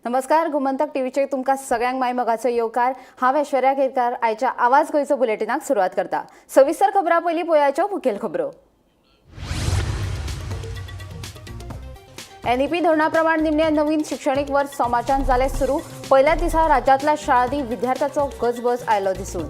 नमस्कार, गोमंतक टीव्हीचे तुमका सगळ्यांक माय मगाचो येवकार। हांव ऐश्वर्या केरकार। आयच्या आवाज गोंयचो बुलेटिनाक सुरवात करता। सविस्तर खबरां पयलीं पळोवयाच्यो मुखेल खबरो। NEP धोरणाप्रमाण निमणे नवीन शिक्षणीक वर्स सोमारच्यान जाले सुरू। पहिल्या दिसा राज्यांतल्या शाळांनी विद्यार्थ्यांचो गजबज आयलो दिसून।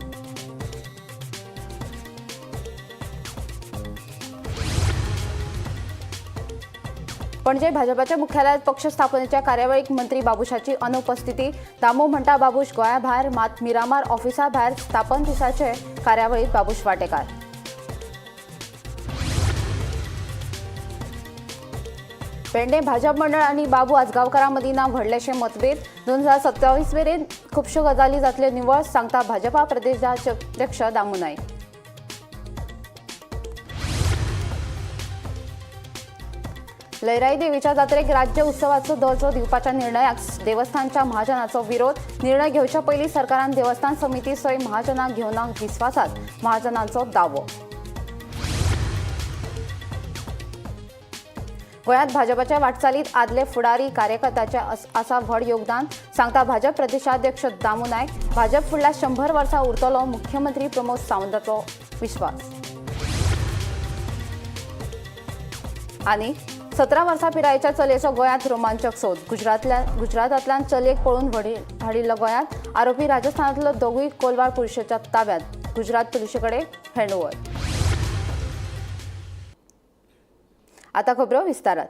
पणजे भाजपाच्या मुख्यालयात पक्ष स्थापनेच्या कार्यावळीक मंत्री बाबुशाची अनुपस्थिती। दामो म्हणटा बाबुश गोंया भायर, मात मिरामार ऑफिसा भायर स्थापन दिसाचे कार्यावळीत बाबुश वांटेकार। पेडणे भाजप मंडळ आनी बाबू आजगांवकारां मदीं ना व्हडलेशे मतभेद। 2027 मेरेन खुबश्यो गजाली जातल्यो निवळ, सांगता भाजपा प्रदेशाध्यक्ष दामू नायक। लयराई देवीच्या जात्रेक राज्य उत्सवाचो दर्जो दिवपाच्या निर्णयाक देवस्थानच्या महाजनांचो विरोध। निर्णय घेवच्या पयलीं सरकारान देवस्थान समिती सय महाजनांक घेवना विस्वासात महाजनांचो दावो। गोंयांत भाजपाच्या वाटचालीत आदले फुडारी कार्यकर्त्याचे आसा व्हड योगदान, सांगता भाजप प्रदेशाध्यक्ष दामू नायक। भाजप फुडल्या 100 वर्सां उरतलो मुख्यमंत्री प्रमोद सावंताचो विश्वास। आनी 17 वर्सां पिरायेच्या चलयेचो गोंयांत रोमांचक सोद। गुजरातांतल्यान चलयेक पळून हाडिल्लो गोंयांत। आरोपी राजस्थानांतलो दोगूय कोलवार पुलिशेच्या ताब्यांत। गुजरात पुलिशे कडेन हँडओव्हर। आता खबरो विस्तारात।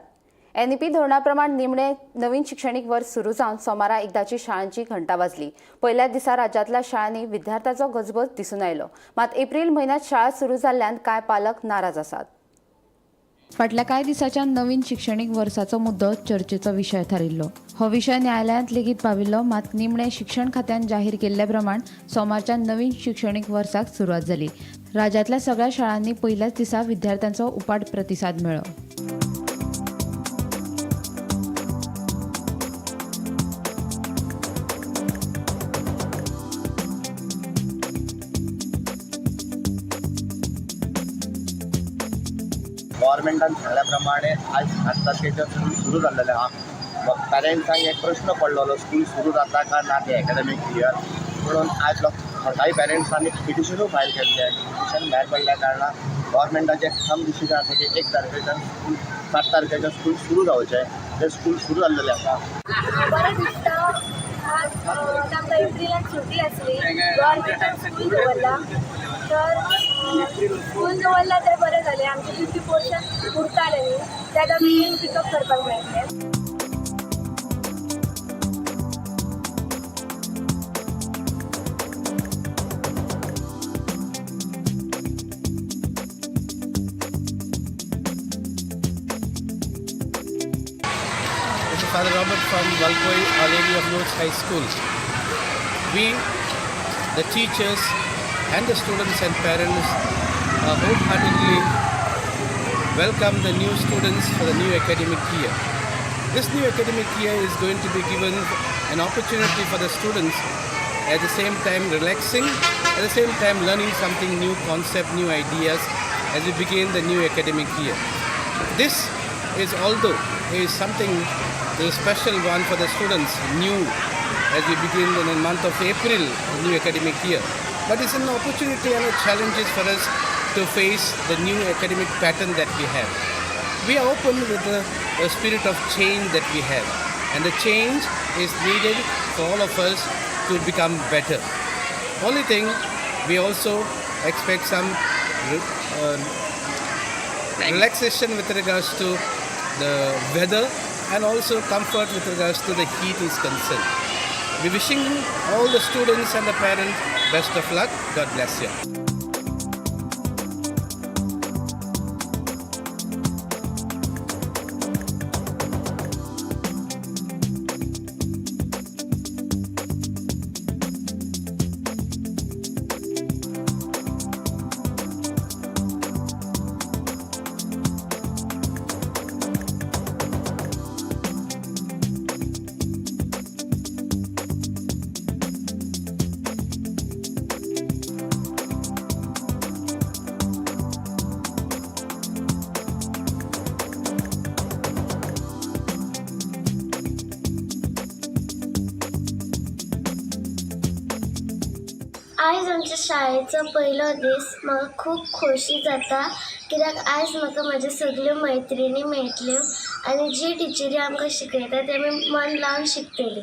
NEP धोरणाप्रमाण निमणे नवीन शिक्षणीक वर्स सुरू जावन सोमारा एकदाची शाळांची घंटा वाजली। पहिल्या दिसा राज्यांतल्या शाळांनी विद्यार्थ्यांचो गजबज दिसून आयलो। मात एप्रिल म्हयन्यांत शाळा सुरू जाल्ल्यान कांय पालक नाराज आसात। फाटल्या कांय दिसांच्या नवीन शिक्षणीक वर्साचो मुद्दो चर्चेचो विशय थारिल्लो। हो विशय न्यायालयांत लेगीत पाविल्लो, मात निमणे शिक्षण खात्यान जाहीर केल्ले प्रमाण सोमारच्या नवीन शिक्षणीक वर्साक सुरवात जाली। राज्यांतल्या सगळ्या शाळांनी पहिल्याच दिसा विद्यार्थ्यांचो उपाट प्रतिसाद मेळ्ळो। गव्हर्मेंटान सांगल्याप्रमाणे आज 7 तारखेच्यासून सुरू जाल्लेलें आहा। पॅरेंट्सांक एक प्रश्न पडलेलो, स्कूल सुरू जाता काय ना ते एकाडेमीक इयर म्हणून आज काही पॅरेंट्सांनी पिटिशनूय फायल केल्लें। पिटिशन भायर पडल्या कारणान गव्हर्मेंटाचें ठाम डिसिजन आसा की 1 तारखेच्यान स्कूल 7 तारखेच्यान स्कूल सुरू जावचें। ते स्कूल सुरू जाल्लेलें आसा। बरें दिसता। आज आमकां एप्रिलांत सुटी आसली, गव्हर्मेंटान स्कूल दवरला, तर स्कूल दवरला तें बरें जालें। आमचे 50% उरतालें न्ही, तेका बेगीन पिकअप करपाक मेळटलें। Father Robert from Valkoi, Our Lady of Lourdes High School. We, the teachers and the students and parents wholeheartedly welcome the new students for the new academic year. This new academic year is going to be given an opportunity for the students at the same time relaxing, at the same time learning something new concept, new ideas as we begin the new academic year. This is although is something a special one for the students, new as we begin in the month of April, the new academic year. But it's an opportunity and a challenge for us to face the new academic pattern that we have. We are open with the spirit of change that we have, and the change is needed for all of us to become better. Only thing, we also expect some relaxation with regards to the weather, and also comfort with regards to the heat is concerned. We wishing all the students and the parents best of luck. God bless you. आयज आमच्या शाळेचो पयलो दीस म्हाका खूब खोशी जाता कित्याक आयज म्हाका म्हाज्यो सगल्यो मैत्रिणी मेळटल्यो आनी जी टिचरी आमकां शिकयता ते आमी मन लावन शिकतली.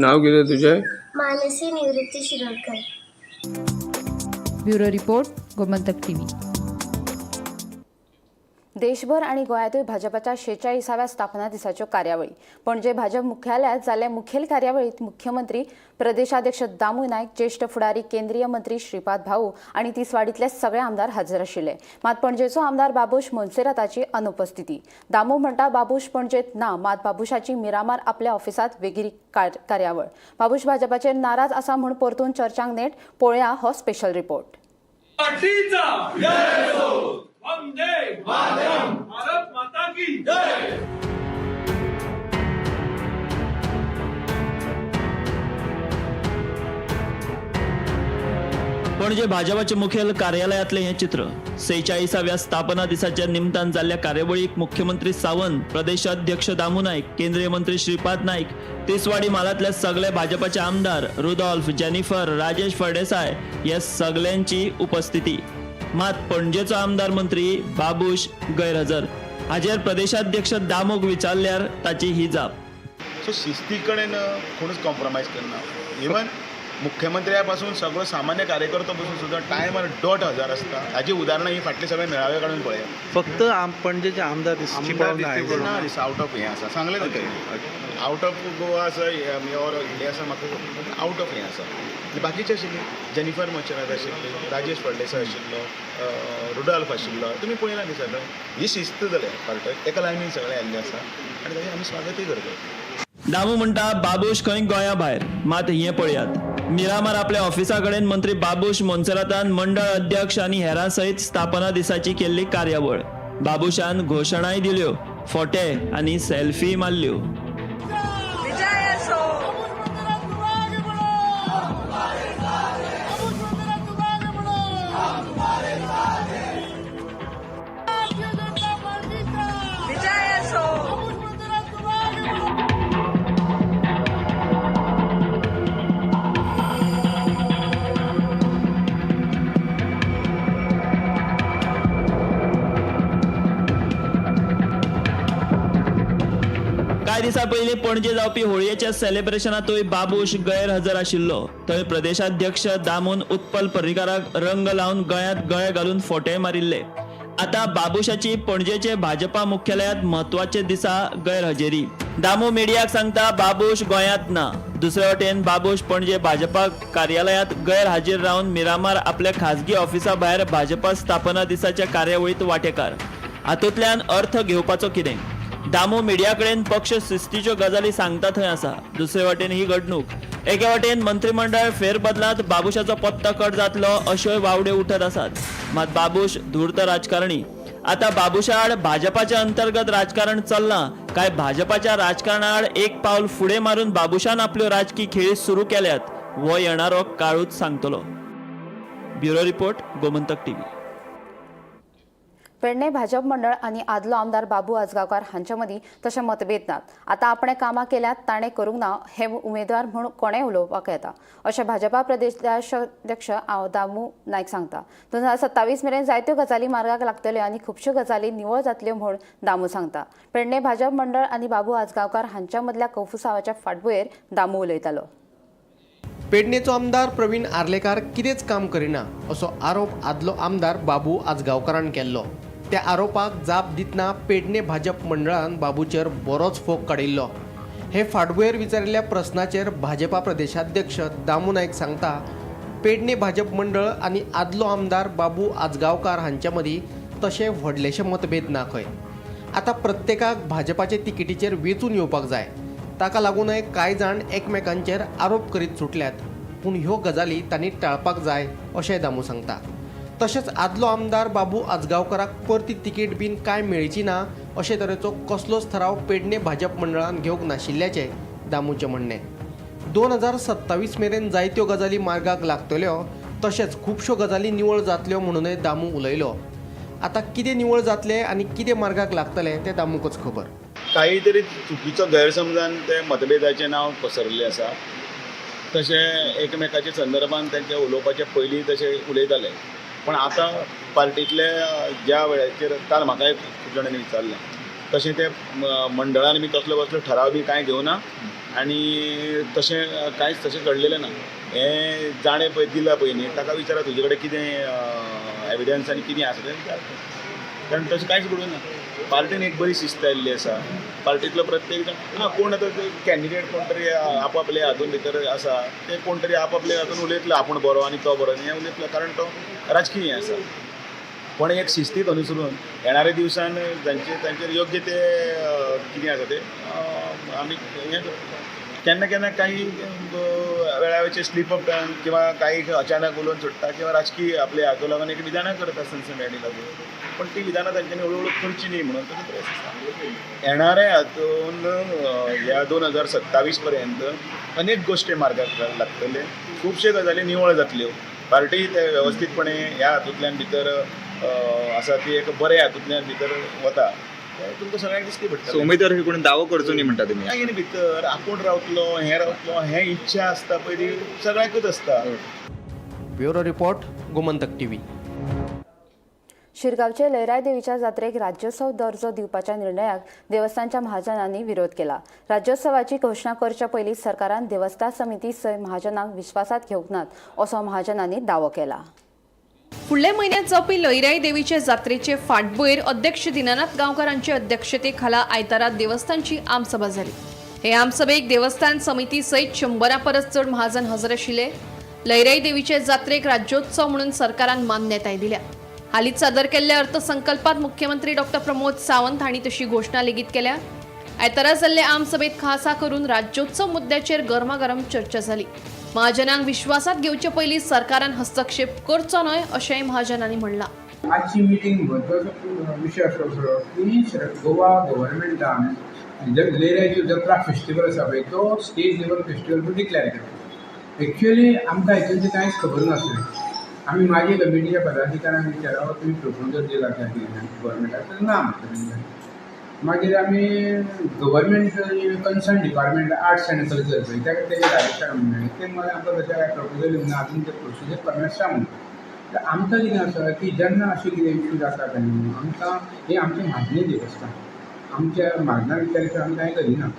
नाव कितें तुजें? Mansi Nivrutti Shirodkar. Bureau report, Gomantak TV. देशभर आणि गोंयांतूय भाजपाच्या 46व्या स्थापना दिसाच्यो कार्यावळी. पणजे भाजप मुख्यालयात जाल्ले मुखेल कार्यावळीत मुख्यमंत्री, प्रदेशाध्यक्ष दामू नायक, ज्येष्ठ फुडारी केंद्रीय मंत्री श्रीपाद भाऊ आणि तिसवाडीतले सगळे आमदार हजर आशिल्ले. मात पणजेचो आमदार बाबूश मोन्सेराताची अनुपस्थिती. दामू म्हणटा बाबूश पणजेत ना, मात बाबूशाची मिरामार आपल्या ऑफिसात वेगळी कार्यावळ. बाबूश भाजपाचेर नाराज आसा म्हूण परतून चर्चांक नेट. पळोवया हो स्पेशल रिपोर्ट. वंदे मातरम, भारत माता की जय. पणजे भाजपाचे मुखेल कार्यालयातले हे चित्र. 46व्या स्थापना दिसाच्या निमतान जाल्ल्या कार्यावळीक मुख्यमंत्री सावंत, प्रदेशाध्यक्ष दामू नायक, केंद्रीय मंत्री श्रीपाद नाईक, तिसवाडी म्हालातले सगळे भाजपाचे आमदार, रुडॉल्फ, जेनिफर, राजेश फळदेसाय हे सगळ्यांची उपस्थिती. मात पणजेचो आमदार मंत्री बाबूश गैरहजर. हाजेर प्रदेशाध्यक्ष दामूक विचारल्यार ताची ही जाप. सो शिस्ती कडेन कोणूच कॉम्प्रोमायज करना. इवन मुख्यमंत्र्या पासून सगळो सामान्य कार्यकर्तो पासून सुद्धा टायमार डॉट हजर आसता. हाजी उदाहरणां ही फाटले सगळे मेळावे काडून पळया. फक्त पणजेचे आमदार ना दिसता आउट ऑफ हें आसा. सांगलें ना तें आउट ऑफ गोवा आसा ऑर इंडिया आसा. म्हाका आउट ऑफ हें आसा. बाकीचे आशिल्ले जेनिफर मच्छरात आशिल्ली, राजेश फळदेसाय आशिल्लो, रुडॉल्फ आशिल्लो. तुमी पळयला न्ही सगळें. ही शिस्त जाल्या पार्ट एका लायनीन सगळे आयिल्ले आसा आनी ताजें आमी स्वागतूय करतात. दामू म्हणटा बाबूश खंय गोंया भायर. मात हें पळयात. मिरामार आपल्या ऑफिसा कडेन मंत्री बाबूश मोन्सेरातान मंडळ अध्यक्ष आनी हेरां सयत स्थापना दिसाची केल्ली कार्यावळ. बाबूशान घोशणाय दिल्यो, फोटे आनी सेल्फी मारल्यो. कांय दिसा पयलीं पणजे जावपी होळयेच्या सेलिब्रेशनातूय बाबूश गैरहजर आशिल्लो. थंय प्रदेशाध्यक्ष दामून उत्पल पर्रीकाराक रंग लावन गळ्यांत गळे घालून फोटे मारिल्ले. आता बाबूशाची पणजेचे भाजपा मुख्यालयात म्हत्वाचे दिसा गैरहजेरी. दामू मिडियाक सांगता बाबूश गोंयांत ना. दुसरे वटेन बाबूश पणजे भाजपा कार्यालयात गैरहाजीर रावन मिरामार आपल्या खाजगी ऑफिसा भायर भाजपा स्थापना दिसाच्या कार्यावळीत वांटेकार. हातूंतल्यान अर्थ घेवपाचो कितें? दामू मिडिया कडेन पक्ष शिस्तीच्यो गजाली सांगता थंय आसा. दुसरे वटेन ही घडणूक. एके वटेन मंत्रिमंडळ फेरबदलांत बाबूशाचो पत्तो कट जातलो अश्योय वावड्यो उठत आसात. मात बाबूश धूर्त राजकारणी. आता बाबूशा आड भाजपाच्या अंतर्गत राजकारण चल्लां काय भाजपाच्या राजकारणा आड एक पावल फुडें मारून बाबूशान आपल्यो राजकी खेळी सुरू केल्यात हो येणारो काळूच सांगतलो. Bureau report, Gomantak TV. Pernem Bhajap मंडळ आणि आदलो आमदार बाबू आजगावकार हांच्या मदीं तशें मतभेद नात. आतां आपणे कामां केल्यात ताणें करूंक ना हे उमेदवार म्हूण कोणेय उलोवपाक येता अशें भाजपा प्रदेशाध्यक्ष दामू नायक सांगता. 2027 मेरेन जायत्यो गजाली मार्गाक लागतल्यो आनी खुबश्यो गजाली निवळ जातल्यो म्हूण दामू सांगता. पेडणे भाजप मंडळ आनी बाबू आजगावकार हांच्या मदल्या कौफुसावाच्या फाटभुंयेर दामू उलयतालो. पेडणेचो आमदार प्रवीण आर्लेकार कितेंच काम करिना असो आरोप आदलो आमदार बाबू आजगावकारान केल्लो. त्या आरोपाक जाप दितना पेडणे भाजप मंडळान बाबूचेर बरोच फोग काडिल्लो. हे फाटभुंयेर विचारिल्ल्या प्रस्नाचेर भाजपा प्रदेशाध्यक्ष दामू नायक सांगता पेडणे भाजप मंडळ आनी आदलो आमदार बाबू आजगावकार हांच्या मदीं तशे व्हडलेशे मतभेद ना खंय. आतां प्रत्येकाक भाजपाचे तिकेटीचेर वेंचून येवपाक जाय. ताका लागूनय कांय जाण एकमेकांचेर आरोप करीत सुटल्यात. पूण ह्यो गजाली तांणी टाळपाक जाय अशें दामू सांगता. तशेंच आदलो आमदार बाबू आजगावकाराक परती तिकेट बीन कांय मेळची ना अशे तरेचो कसलोच थाराव पेडणे भाजप मंडळान घेवंक नाशिल्ल्याचें दामूचें म्हणणें. 2027 मेरेन जायत्यो गजाली मार्गाक लागतल्यो तशेंच खुबश्यो गजाली निवळ जातल्यो म्हणूनय दामू उलयलो. आतां कितें निवळ जातलें आनी कितें मार्गाक लागतलें तें दामूकच खबर. काही तरी चुकीचो गैरसमजान ते मतभेदाचें नांव पसरलें आसा. तशें एकमेकाच्या संदर्भान तेंचे उलोवपाचे पयलीं तशें उलयताले, पण आतां पार्टींतले ज्या वेळाचेर काल म्हाका एक खूब जाणांनी विचारलें तशें ते मंडळान बी कसलो ठराव बी कांय घेवना आनी तशें कांयच तशें घडलेलें ना. हें जाणें पळय दिला पळय न्ही, ताका विचारा तुजे कडेन कितें एविडन्स आनी कितें आसा तें विचार, कारण तशें कांयच घडूंक ना. पार्टीन एक बरी शिस्त आयिल्ली आसा. पार्टींतलो प्रत्येक जाण कोण आतां कॅन्डिडेट कोण तरी आपापल्या हातून भितर आसा, ते कोण तरी आपापल्या हातून उलयतलो आपूण बरो आनी तो बरो हें उलयतलो, कारण तो राजकीय आसा. पण एक शिस्तीत अनुसरून येणाऱ्या दिवसान तांचेर योग्य ते कितें आसा ते आमी हें केन्ना केन्ना काही वेळावेळचे स्लीप अप किंवा काही अचानक उलोवन सुट्टा किंवा राजकीय आपले हातूंत लागून एक विधानां करता सनसनाटी लागून, पण ती विधानां तांच्यांनी हळूहळू करची न्ही म्हणून ताचो त्रास आसता. येणाऱ्या हातून ह्या 2027 पर्यंत अनेक गोश्टी मार्गाक लागतले, खुबशे गजाली निवळ जातल्यो. पार्टी ते वेवस्थीतपणे ह्या हातूंतल्यान भितर आसा ती एक बऱ्या हातूंतल्यान भितर वता, तुमकां सगळ्यांक दिसती पडटा. उमेदवार कोण दावो करचो न्ही म्हणटा तुमी. कांय भितर आपूण रावतलो हें इच्छा आसता पळय ती सगळ्यांकूच आसता. Bureau report Gomantak TV. शिरगांवचे लयराई देवीच्या जात्रेक राज्योत्सव दर्जो दिवपाच्या निर्णयाक देवस्थानच्या महाजनांनी विरोध केला. राज्योत्सवाची घोषणा करच्या पयलीं सरकारान देवस्थान समिती सय महाजनांक विश्वासात घेवंक नात असो महाजनांनी दावो केला. फुडल्या म्हयन्यात जावपी लयराई देवीचे जात्रेचे फाटभुंयेर अध्यक्ष दिनानाथ गांवकारांचे अध्यक्षते खाला आयतारा देवस्थानची आमसभा जाली. हे आमसभेक देवस्थान समिती सयत 100 परस चड महाजन हजर आशिल्ले. लयराई देवीचे जात्रेक राज्योत्सव म्हणून सरकारान मान्यताय दिल्या. हालींच सादर केल्ल्या अर्थसंकल्पात मुख्यमंत्री डॉ. प्रमोद सावंत हांणी तशी घोषणा लेगीत केल्या. आयतारा जाल्ले आमसभेत खासा करून राज्योत्सव मुद्द्याचेर गरमागरम चर्चा जाली. महाजनांक विश्वासात घेवचे पयलीं सरकारान हस्तक्षेप करचो न्हय अशेंय महाजनांनी म्हणलां. आजची मिटींग म्हत्वाचो विशय आसलो की गोवा गव्हर्मेंटान लयराईची जत्रा फेस्टिवल आसा पळय तो स्टेट लेवल फेस्टिवल डिक्लेअर केलो. एक्चुअली आमकां हेतून कांयच खबर नासलें. आमी मागीर कमिटीच्या पदाधिकाऱ्यांक विचारलो तुमी प्रपोजल दिला त्या गव्हर्मेंटाक ना म्हणलें. मागीर आमी government concern department arts end culture पळय तेजे डायरेक्टर म्हणलें ते मला आमकां तशें कांय प्रपोजल येवंक ना आजून ते प्रोसिजर करनात सांगून. आमकां कितें आसा की जेन्ना अशें कितें इश्यू जाता न्ही आमकां हे आमचें म्हाजनें देवस्थान आमच्या म्हाजनां विचार आमी कांय करिना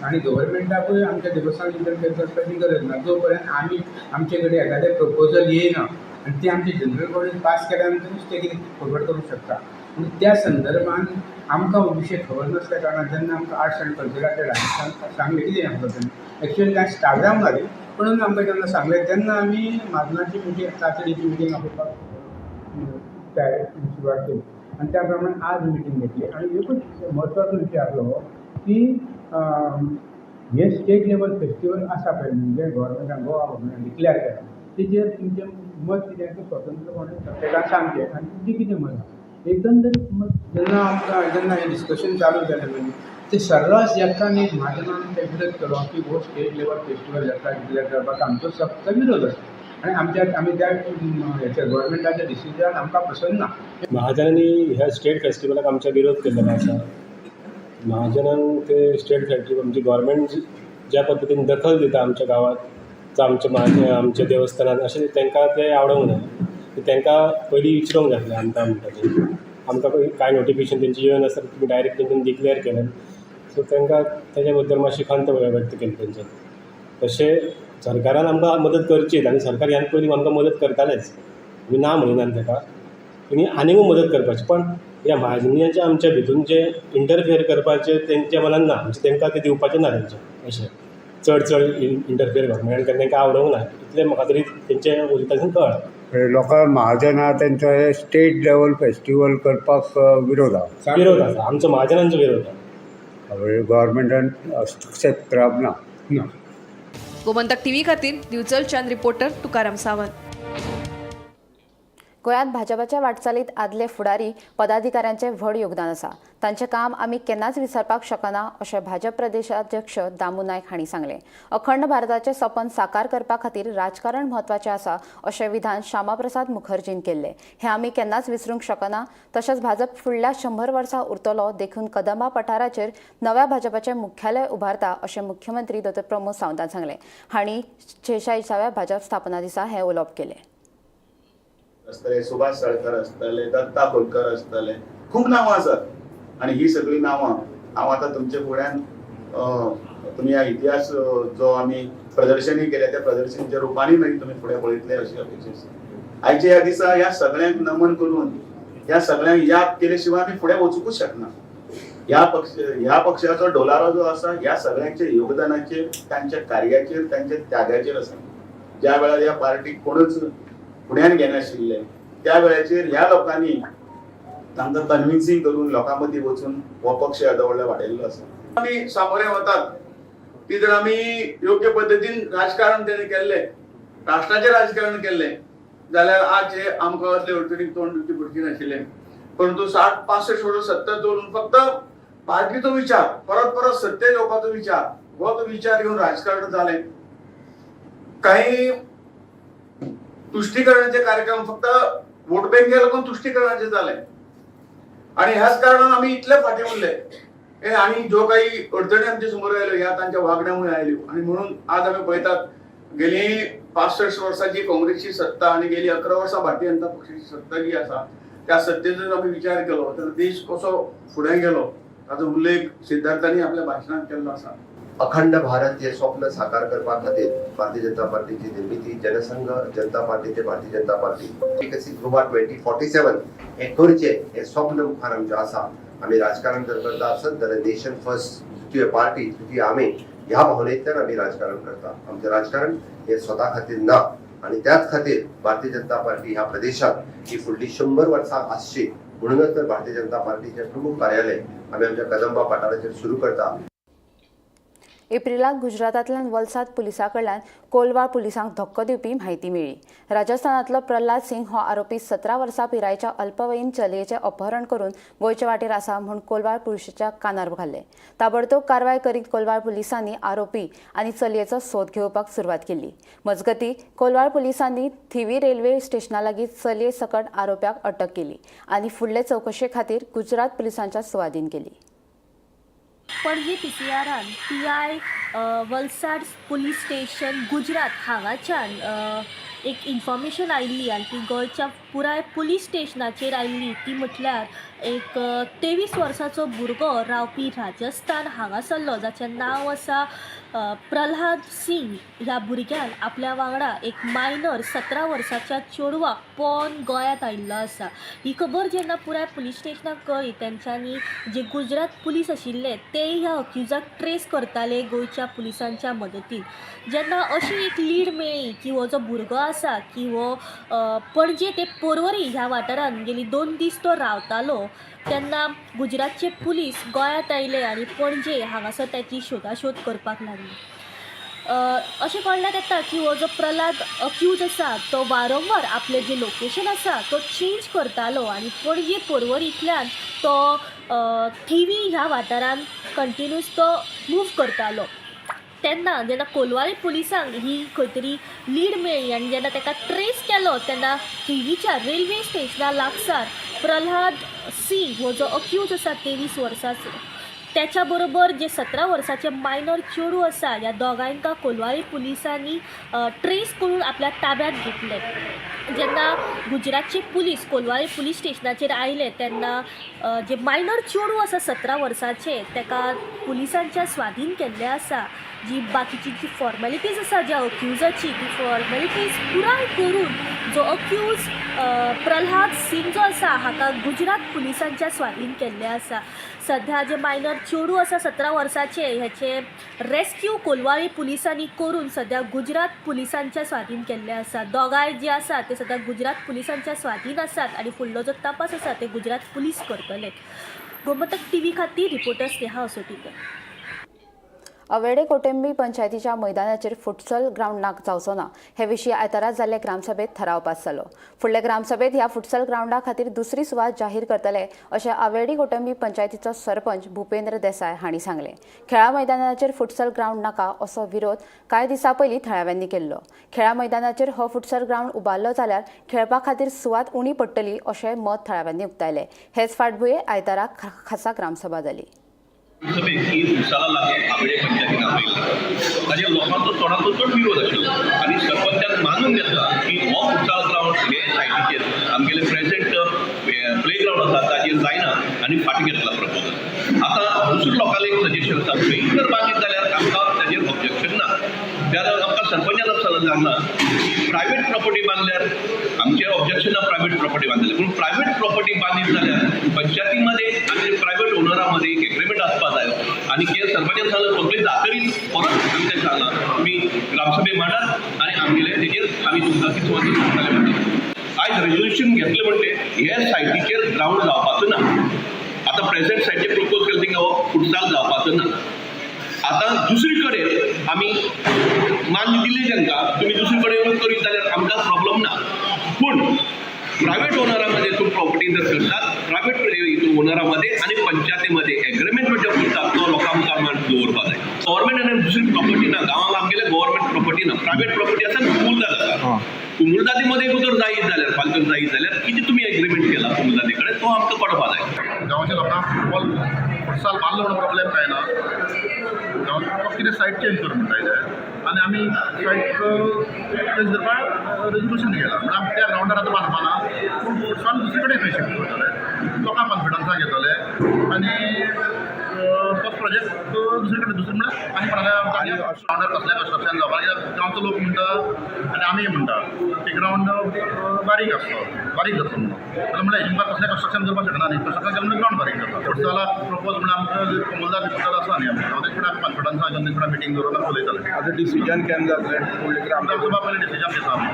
आनी गव्हर्मेंटाकूय आमच्या देवस्थान इंटरफेर करपाची गरज ना. जो पर्यंत आमी आमचे कडेन एखादें प्रपोजल येयना आनी ते आमचे जनरल बॉडीन पास केल्या नंतरूच ते कितें फॉरवर्ड करूंक शकता. पूण त्या संदर्भान आमकां हो विशय खबर नासल्या कारणान जेन्ना आमकां आर्ट्स एंड कल्चराच्या डायरेक्टरान सांगलें कितें आमकां एक्चुअली कांय स्टार्ट जावंक ना म्हणून आमकां जेन्ना सांगलें तेन्ना आमी म्हाजनाची मिटींग तातडीची मिटींग आपोवपाक सुरवात केली आनी त्या प्रमाणे आज मिटींग घेतली. आनी एकूच म्हत्वाचो विशय आसलो की हे स्टेट लेवल फेस्टिवल आसा पळय म्हणजे गव्हर्मेंटान गोवा गव्हर्मेंटान डिक्लेअर केला तेजेर तुमचें मत कितें तें स्वतंत्रपणे प्रत्येकाक सांगचें आनी तुमचें कितें मत आसा. एकंदरीत मत जेन्ना हें डिस्कशन चालू जालें पळय ते सर्रास एकान एक महाजनान ते विरोध केलो की हो स्टेट लेवल फेस्टिवल जाता डिक्लेअर करपाक आमचो सक्त विरोध आसा आनी आमी त्या हेच्या गव्हर्मेंटाच्या डिसिजनान आमकां पसंद ना. महाजनांनी ह्या स्टेट फेस्टिवलाक आमचा विरोध केल्लो आसा. महाजनांक ते स्टेट फेस्टिवल म्हणजे गव्हर्मेंट ज्या पद्दतीन दखल दिता आमच्या गांवांत आमच्या देवस्थानान अशें तांकां ते आवडूंक ना. तांकां पयलीं विचारूंक जाय आसलें आमकां म्हणटा तें आमकां कांय नोटिफिकेशन तेंची येवन आसा तुमी डायरेक्ट तेंच्यानी डिक्लेअर केलें सो तांकां तेज्या बद्दल मातशी खंत व्यक्त केली तेंच्यान. तशें सरकारान आमकां मदत करचीच आनी सरकार ह्यान पयलीं आमकां मदत करतालेच आमी ना म्हणिनात ताका आनी आनीकूय मदत करपाची. पण ह्या महाजनांच्या आमच्या भितून जे इंटरफियर करपाचें तेंच्या मनान ना म्हणजे तांकां ते दिवपाचें ना तेंचें अशें चड इंटरफियर गव्हर्मेंटान कारण तांकां आवडूंक ना इतलें म्हाका तरी तेंचे उलयतासून कळ्ळां. लोकांक महाजन आहा तेंचो हे स्टेट लेवल फेस्टिवल करपाक विरोध आसा आमचो महाजनांचो विरोध आसा. गव्हर्मेंटान एक्सेप्ट करप ना. गोमंतक टीव्ही खातीर दिवचलच्यान रिपोर्टर तुकाराम सावंत. गोंयांत भाजपाच्या वाटचालीत आदले फुडारी पदाधिकाऱ्यांचे व्हड योगदान आसा. तांचें काम आमी केन्नाच विसरपाक शकना अशें भाजप प्रदेशाध्यक्ष दामू नायक हांणी सांगलें. अखंड भारताचें सपन साकार करपा खातीर राजकारण म्हत्वाचें आसा अशें विधान श्यामाप्रसाद मुखर्जीन केल्लें. हें आमी केन्नाच विसरूंक शकना. तशेंच भाजप फुडल्या 100 वर्सां उरतलो देखून कदंबा पठाराचेर नव्या भाजपाचें मुख्यालय उबारता अशें मुख्यमंत्री डॉ. प्रमोद सावंतान सांगलें. हांणी 46व्या भाजप स्थापना दिसा हें उलोवप केलें. असतले सुभाष सळकर असतले, दत्ता खोलकर असतले, खूप नांवां आसात आणि ही सगळी नांवां हांव आतां तुमचे फुड्यान तुमी ह्या इतिहास जो आमी प्रदर्शनी केल्या त्या प्रदर्शनीच्या रूपांनी मागीर तुमी फुडें पळयतले अशी अपेक्षा आसा. आयच्या ह्या दिसा ह्या सगळ्यांक नमन करून ह्या सगळ्यांक याद केले शिवाय आमी फुडें वचूंकूच शकना. ह्या पक्षाचो डोलारो जो आसा ह्या सगळ्यांच्या योगदानाचेर, तांच्या कार्याचेर, तांच्या त्यागाचेर आसा. ज्या वेळार ह्या पार्टीक कोणूच फुड्यान घेनाशिल्ले त्या वेळाचेर ह्या लोकांनी तांकां कन्विन्सिंग करून लोकां मदीं वचून हो पक्ष येदो व्हडलो वाडयल्लो आसा. आमी सामोरे वतात ती जर आमी योग्य पद्दतीन राजकारण तेणे केल्लें, राष्ट्राचें राजकारण केल्लें जाल्यार आज हे आमकां असले अडचणीक तोंड दिवची पडची नाशिल्लें. परंतु 60-65 वर्स सत्ता दवरून फक्त पार्टीचो विचार, परत परत सत्तेर येवपाचो विचार, हो विचार घेवन राजकारण जालें. काही तुष्टीकरणाचे कार्यक्रम फक्त वोट बँके लागून तुष्टीकरणाचे झाले आणि ह्याच कारणान आम्ही इतले फाटी उरले आणि जो काही अडचणी आमच्या समोर आयल्यो ह्या तांच्या वागण्यामुळे आयल्यो आणि म्हणून आज आम्ही पळयतात गेली 65 वर्साची काँग्रेसची सत्ता आणि गेली 11 वर्सां भारतीय जनता पक्षाची सत्ता जी आसा त्या सत्तेचो जर आमी विचार केलो तर देश कसो फुडें गेलो ताचो उल्लेख सिद्धार्थांनी आपल्या भाशणात केल्लो आसा. अखंड भारत हे स्वप्न साकार करपा खातीर भारतीय जनता पार्टीची निर्मिती, जनसंघ जनता पार्टी ते भारतीय जनता पार्टी विकसीत गोवा 2047 हे करचे हे स्वप्न मुखार आमचें आसा. आमी राजकारण जर करता आसत जाल्यार नेशन फर्स्ट पार्टी तुजी आमी ह्या भावनेंतल्यान आमी राजकारण करता. आमचें राजकारण हे स्वता खातीर ना आणि त्याच खातीर भारतीय जनता पार्टी ह्या प्रदेशात ही फुडली 100 वर्सां आसची म्हणूनच तर भारतीय जनता पार्टीचे प्रमुख कार्यालय आमी आमच्या कदंबा पठाराचेर सुरू करता. एप्रिलांत गुजरातांतल्यान वलसाड पुलिसां कडल्यान कोलवाळ पुलिसांक धक्को दिवपी म्हायती मेळ्ळी. राजस्थानांतलो प्रल्हाद सिंग हो आरोपी 17 वर्सां पिरायेच्या अल्पवयीन चलयेचें अपहरण करून गोंयचे वाटेर आसा म्हूण कोलवाळ पुलिसाच्या कानार घाल्लें. ताबडतोब कारवाय करीत कोलवाळ पुलिसांनी आरोपी आनी चलयेचो सोद घेवपाक सुरवात केली. मजगतीं कोलवाळ पुलिसांनी थिवी रेल्वे स्टेशना लागीं चलये सकट आरोप्याक अटक केली आनी फुडले चवकशे खातीर गुजरात पुलिसांच्या सुवाधीन केली. पणजी PCRान PI Valsad police station Gujarat हांगाच्यान एक इन्फॉर्मेशन आयिल्ली आनी ती गोंयच्या पुराय पुलीस स्टेशनाचेर आयिल्ली. ती म्हटल्यार एक 23 वर्साचो भुरगो रावपी राजस्थान हांगासरलो जाचें नांव आसा प्रल्हाद सिंग. ह्या भुरग्यान आपल्या वांगडा एक मायनर 17 वर्साच्या चेडवाक पळोवन गोंयांत आयिल्लो आसा. ही खबर जेन्ना पुराय पुलीस स्टेशनाक कळ्ळी तेंच्यांनी जे गुजरात पुलीस आशिल्ले ते ह्या अक्युजाक ट्रेस करताले गोंयच्या पुलिसांच्या मदतीन. जेन्ना अशी एक लीड मेळ्ळी की हो जो भुरगो आसा की हो पणजे ते पर्वरी ह्या वाठारान गेली 2 दीस तो रावतालो तेन्ना गुजरातचे पुलीस गोंयांत आयले आनी पणजे हांगासर त्याची शोधाशोध करपाक लागली. अशें कळ्ळ्यात येता की हो जो प्रल्हाद अक्यूज आसा तो वारंवार आपलें जें लोकेशन आसा तो चेंज करतालो आनी पणजे पर्वरींतल्यान तो थिवी ह्या वाठारान कंटिन्यूस तो मूव करतालो. तेन्ना जेन्ना कोलवाळे पुलिसांक ही खंय तरी लीड मेळ्ळी आनी जेन्ना ताका ट्रेस केलो तेन्ना थिवीच्या रेल्वे स्टेशना लागसार प्रल्हाद सिंग हो जो अक्यूज आसा 23 वर्साचो त्याच्या बरोबर जे 17 वर्साचे मायनर चेडूं आसा ह्या दोगांयका कोलवाळे पुलिसांनी ट्रेस करून आपल्या ताब्यांत घेतले. जेन्ना गुजरातचे पुलीस कोलवाळे पुलीस स्टेशनाचेर आयले तेन्ना जे मायनर चेडूं आसा 17 वर्साचे ताका पुलिसांच्या स्वाधीन केल्ले आसा. जी बाकीची जी फॉर्मेलिटीज आसा ज्या अक्युजाची ती फॉर्मेलिटीज पुराय करून जो अक्यूज प्रल्हाद सिंग जो आसा हाका गुजरात पुलिसांच्या स्वाधीन केल्ले आसा. सध्या जे मायनर चेडूं आसा 17 वर्साचे ह्याचे रेस्क्यू कोलवाळे पुलिसांनी करून सध्या गुजरात पुलिसांच्या स्वाधीन केल्ले आसा. दोगांय जे आसा ते सध्या गुजरात पुलिसांच्या स्वाधीन आसात आनी फुडलो जो तपास आसा ते गुजरात पुलीस करतले. गोमंतक TV खातीर रिपोर्टर स्नेहा असोटीकर. अवेडे कोटेंबी पंचायतीच्या मैदानाचेर फुटसल ग्राउंड नाक जावचो ना हे विशीं आयतारा जाल्ले ग्रामसभेत थाराव पास जालो. फुडले ग्रामसभेत ह्या फुटसल ग्राउंडा खातीर दुसरी सुवात जाहीर करतले अशें अवेडी कोटेंबी पंचायतीचो सरपंच भुपेंद्र देसाय हांणी सांगले. खेळा मैदानाचेर फुटसल ग्राउंड नाका असो विरोध कांय दिसां पयलीं थळाव्यांनी केल्लो. खेळा मैदानाचेर हो फुटसल ग्राउंड उबारलो जाल्यार खेळपा खातीर सुवात उणी पडटली अशें मत थळाव्यांनी उक्तायलें. हेच फाटभुंयेर आयतारा खासा ग्रामसभा जाली. सभेक ही फुटसाला लागून आवेडे पंचायतीन आपयला. ताजे लोकांचो तोंडाचो चड विरोध आशिल्लो आनी सरपंचान मानून घेतला की हो फुटसाल ग्राउंड हे सायटीचेर आमगेले प्रेझेंट प्ले ग्राउंड आसा ताजेर जायना आनी फाटी घेतला प्रपोजल. आतां दुसऱ्या लोकांक एक सजेशन आसा थंय जर बांदीत जाल्यार आमकां ताजेर ऑब्जेक्शन ना. जाल्यार आमकां सरपंचान सांगला की प्रायवेट प्रॉपर्टी बांदल्यार आमचें ऑब्जेक्शन ना प्रायवेट प्रॉपर्टी बांदल्यार. पूण प्रायवेट प्रॉपर्टी बांदीत जाल्यार पंचायतीमध्ये आनी प्रायवेट ओनरामध्ये एक एग्रीमेंट आसपा जाय आनी सरपंचान सांगलें कंप्लीट जातकीर परत आमी तें सांगलां तुमी ग्रामसभेक मांडात आनी आमगेले तेजेर आमी तुमकां कितें वचून सांगतले म्हणटा. आयज रेजोल्युशन घेतलें म्हणटे हे सायटीचेर ग्राउंड जावपाचो ना. आतां प्रेझेंट सायटीचेर प्रपोज केला थिंगा हो फुटसाल जावपाचो ना. आतां दुसरी कडेन आमी मान्य दिली तांकां तुमी दुसरी कडेन करीत जाल्यार आमकां प्रॉब्लम ना. पूण प्रायवेट ओनरामध्ये तूं प्रॉपर्टी जर करतात प्रायवेट ओनरामध्ये आणि पंचायतीमध्ये एग्रीमेंट जो करतात तो लोकांक दवरपा जाय. गव्हर्मेंटान दुसरी प्रॉपर्टी ना. गांवांत आमगेले गव्हर्मेंट प्रॉपर्टी ना. प्रायवेट प्रॉपर्टी आसा कुमुलदाद आसा. कुमुलदादीमध्ये जर जायत जाल्यार फालतून जायत जाल्यार कितें तुमी एग्रीमेंट केला कुमुलदादी कडेन तो आमकां कळपा जाय. गांवच्या लोकांक फुटसाल बांदलो म्हणून प्रॉब्लेम काय ना. गांव कितें सायट चेंज कर म्हणटा येते आनी आमी सायट चेंज करपाक रेजोल्युशन केलां. म्हणजे आमी त्या ग्राउंडार आतां बांदपा ना पूण फुटसाल दुसरे कडेन खंय शिफ्ट करतले. लोकांक कॉन्फिडन्सान घेतले आनी तो प्रोजेक्ट दुसरे कडेन दुसरे म्हळ्यार आनी ग्राउंडार कसलें कन्स्ट्रक्शन जावपाक कित्याक गांवचो लोक म्हणटा आनी आमी म्हणटा की ग्राउंड बारीक आसतो बारीक जाता म्हणून म्हळ्यार तुमकां कसलें कन्स्ट्रक्शन करपाक शकना न्ही. कन्स्ट्रक्शन केलें म्हणजे ग्राउंड बारीक जाता. फुटसालाक प्रपोज म्हणल्यार आमकां कमुलदाद फुटसाल आसा न्ही आमकां तेजे कडेन आमी कॉन्फिडन्सान घेवन तेजे कडेन मिटींग दवरून उलयताले. आतां डिसिजन केन्ना जातलें ग्रामसभा पयलीं डिसिजन घेता आमी.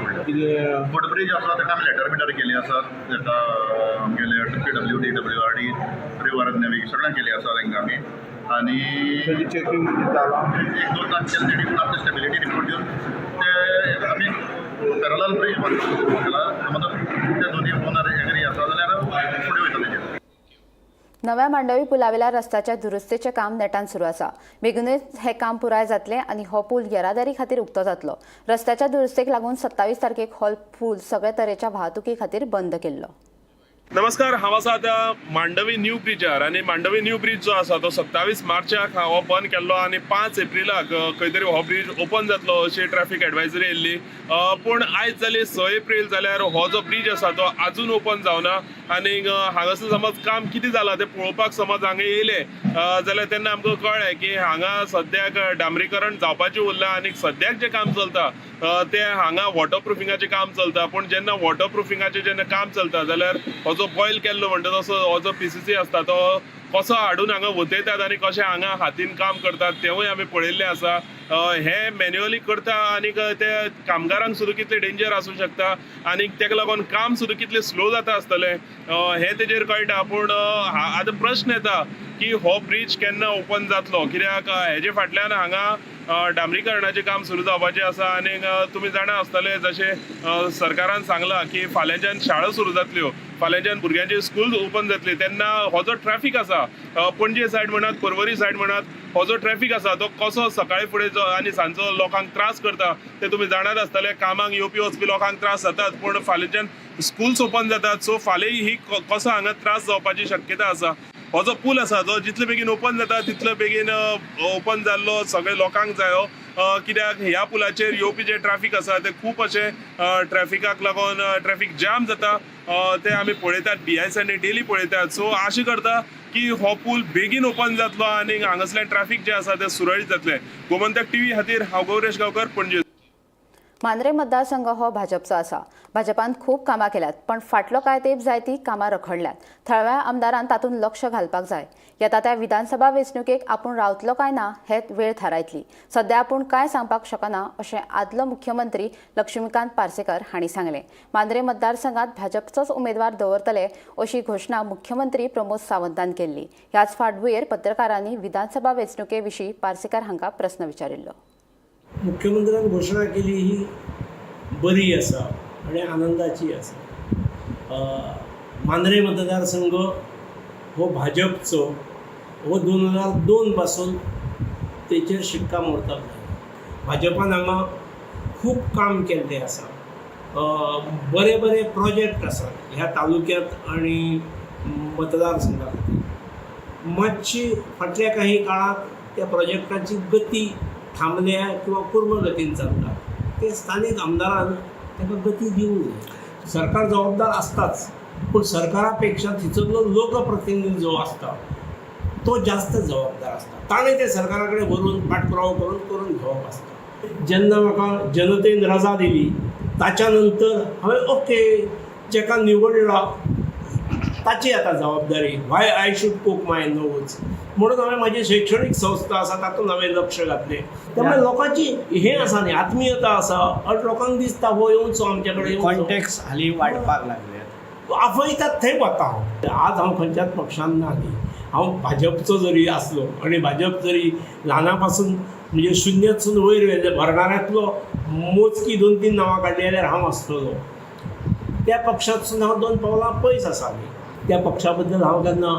फुटब्रीज आसा ताका आमी लेटर केली आसा. ताका आमगेले PWD रिवर नेवी सगळ्यांक केली आसा तांकां आमी. आनी तेजी चेकींग जालां 1-2 तास केलें तेणी पूण आपली स्टेबिलिटी रिपोर्ट दिवन ते आमी पॅरलल ब्रीज केला. समज ते दोनी ओनर एग्री आसा जाल्यार फुडें वयता तेजेर. नव्या मांडवी पुलावेल्या रस्त्याच्या दुरुस्तेचें काम नेटान सुरू आसा. बेगीनूच हे काम पुराय जातलें आनी हो पूल येरादारी खातीर उक्तो जातलो. रस्त्याच्या दुरुस्तेक लागून 27 तारखेक हो पूल सगळे तरेच्या वाहतुकी खातीर बंद केल्लो. नमस्कार, हांव आसा त्या मांडवी न्यू ब्रिजार आनी मांडवी न्यू ब्रिज जो आसा तो 27 मार्चाक हो बंद केल्लो आनी 5 एप्रिलाक खंय तरी हो ब्रिज ओपन जातलो अशी ट्रॅफिक एडवायजरी येयल्ली. पूण आयज जाली 6 एप्रील जाल्यार हो जो ब्रिज आसा तो आजून ओपन जावना. आनी हांगासर समज काम कितें जालां तें पळोवपाक समज हांगा येयले जाल्यार तेन्ना आमकां कळ्ळें की हांगा सद्याक डांबरीकरण जावपाचें उरलां आनी सद्याक जें काम चलता तें हांगा वॉटरप्रुफिंगाचें काम चलता. पूण जेन्ना वॉटरप्रुफिंगाचें जेन्ना काम चलता जाल्यार हो जो बॉयल केल्लो म्हणटा तसो हो जो PCC आसता तो कसो हाडून हांगा वतयतात आनी कशें हांगा हातीन काम करतात तेवूय आमी पळयल्लें आसा. हे मॅन्युअली करता आनी ते कामगारांक सुद्दां कितलें डेंजर आसूं शकता आनी तेका लागून काम सुद्दां कितलें स्लो जाता आसतलें हें तेजेर कळटा. पूण आतां प्रश्न येता की हो ब्रिज केन्ना ओपन जातलो कित्याक हेजे फाटल्यान हांगा डांबरीकरणाचें काम सुरू जावपाचें आसा. आनी तुमी जाणा आसतले जशें सरकारान सांगलां की फाल्यांच्यान शाळा सुरू जातल्यो, फाल्यांच्यान भुरग्यांची स्कूल ओपन जातली तेन्ना हो जो ट्रॅफिक आसा पणजे सायड म्हणात पर्वरी सायड म्हणात हो जो ट्रॅफिक आसा तो कसो सकाळी फुडें जो आनी सांजचो लोकांक त्रास करता ते तुमी जाणात आसतले. कामाक येवपी वचपी लोकांक त्रास जातात पूण फाल्यांच्यान स्कूल्स ओपन जातात सो फाल्यां ही कसो हांगा त्रास जावपाची शक्यता आसा. हो जो पूल आसा तो जितले बेगीन ओपन जाता तितले बेगीन ओपन जाल्लो सगळे लोकांक जायो कित्याक ह्या पुलाचेर येवपी जे ट्रॅफिक आसा ते खूब अशें ट्रॅफिकाक लागून ट्रॅफिक जाम जाता ते आमी पळयतात BIS डेली पळयतात. सो आशा करता की हो पूल बेगीन ओपन जातलो आनी हांगासरलें ट्रॅफिक जें आसा तें सुरळीत जातलें. गोमंतक TV खातीर हांव गौरेश गांवकर, पणजे. मांद्रे मतदारसंघ हो भाजपचो आसा. भाजपान खूब कामां केल्यात, पण फाटलो काळ तेंप जायतीं कामां रखडल्यात. थळव्या आमदारान तातूंत लक्ष घालपाक जाय. येता त्या विधानसभा वेंचणुकेक आपूण रावतलो काय ना हें वेळ थारायतली. सध्या आपूण कांय सांगपाक शकना अशें आदलो मुख्यमंत्री लक्ष्मीकांत पार्सेकर हांणी सांगलें. मांद्रे मतदारसंघात भाजपचोच उमेदवार दवरतले अशी घोशणा मुख्यमंत्री प्रमोद सावंतान केल्ली. ह्याच फाटभुंयेर पत्रकारांनी विधानसभा वेंचणुके विशीं पार्सेकर हांकां प्रस्न विचारिल्लो. मुख्यमंत्र्यान घोशणा केली ही बरी आसा आणि आनंदाची आसा. मांद्रे मतदारसंघ हो भाजपचो हो 2002 पासून तेचेर शिक्कामोर्तब जाला. भाजपान हांगा खूब काम केल्लें आसा. बरे बरे प्रोजेक्ट आसात ह्या तालुक्यांत आनी मतदारसंघा खातीर. मातशी फाटल्या काही काळात त्या प्रोजेक्टाची गती थांबल्या किंवा पूर्ण गतीन चलता. ते स्थानीक आमदारान ताका गती दिवंक जाय. सरकार जबाबदार आसताच, पूण सरकारा पेक्षा थंयसरलो लोकप्रतिनिधी जो आसता तो जास्त जबाबदार आसता. ताणें ते सरकारा कडेन व्हरून पाठपुरावो करून घेवप आसता. जेन्ना म्हाका जनतेन रजा दिली ताच्या नंतर हांवें ओके जेका निवडला ताची आतां जबाबदारी, Y I should cook my knows म्हणून हांवें म्हाजी शैक्षणीक संस्था आसा तातूंत हांवें लक्ष घातलें. त्यामुळे लोकांची हें आसा न्ही, आत्मीयता आसा. लोकांक दिसता हो येवचो आमचे कडेन. कॉन्टॅक्ट्स हालीं वाडपाक लागले. आपयतात थंय वता हांव. आज हांव खंयच्याच पक्षान ना न्ही. हांव भाजपचो जरी आसलो आनी भाजप जरी ल्हाना पासून म्हणजे शुन्यासून वयर भरणाऱ्यांतलो मोजकी 2-3 नांवां काडली जाल्यार हांव आसतलो. त्या पक्षांतसून हांव 2 पावलां पयस आसा. त्या पक्षा बद्दल हांव केन्ना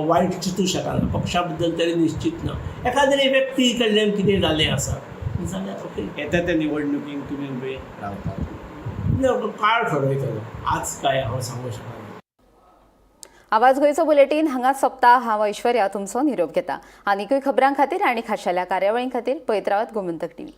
वायट चिंतूं शकना. पक्षा बद्दल तरी निश्चित ना. एखाद्या व्यक्ती कडल्यान कितें जालें आसा जाल्यार ओके. येता त्या निवडणुकीक तुमी उबे रावतात. काळ ठरयतलो. आज काय हांव सांगूं शकना. आवाज गोंयचो बुलेटीन हांगाच सोंपता. हांव ऐश्वर्या तुमचो निरोप घेता. आनीकूय खबरां खातीर आनी खाशेल्या कार्यावळीं खातीर पळयत रावत गोमंतक टीव्ही.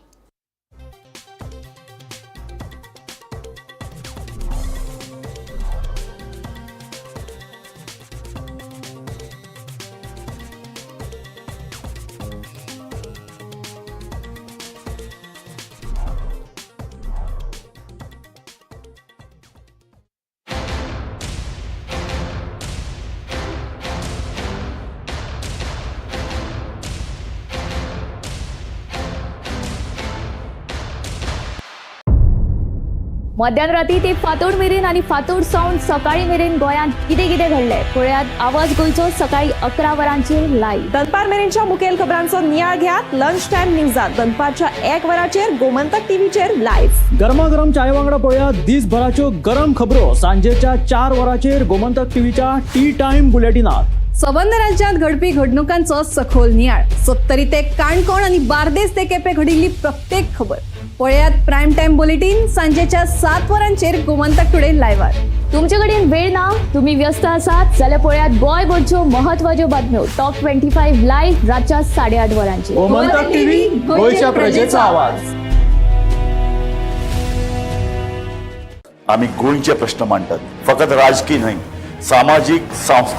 मध्यानराती ते फातोड मेरेन आणि फातोड सावन सकाळी मेरेन गोंयांत कितें कितें घडलें पळयात आवाज गोंयचो सकाळी 11 वरांचेर लायव्ह. दनपार मेरेनच्या मुखेल खबरांचो नियाळ घेयात लंच टायम न्यूजात. दनपारच्या 1 वराचेर गोमंतक टीव्हीचेर लायव्ह. गरमागरम चाय वांगडा पळयात दिसभराच्यो गरम खबरो सांजेच्या 4 वरांचेर गोमंतक टीव्हीच्या टी टाइम बुलेटिनात. संबंध राज्यांत घडपी घडणुकांचो सखोल नियाळ. 70 ते काणकोण आणि बार्देस ते केपें घडिल्ली प्रत्येक खबर पळयात प्रायम टाइम बुलेटिन सांजेच्या 7 वरांचेर गोमंतक टुडे लायव्हार. तुमचे कडेन वेळ ना, तुम्ही व्यस्त आसात जाल्यार पळयात गोंयभरच्यो महत्वाच्यो बातम्यो टॉप 25 लायव्ह रातच्या 8:30 वरांचेर. गोमंतक टीव्ही गोंयच्या प्रजेचा आवाज. आम्ही गोंयचे प्रश्न मांडटात. फकत राजकीय न्हय, सामाजीक सांस्कृतिक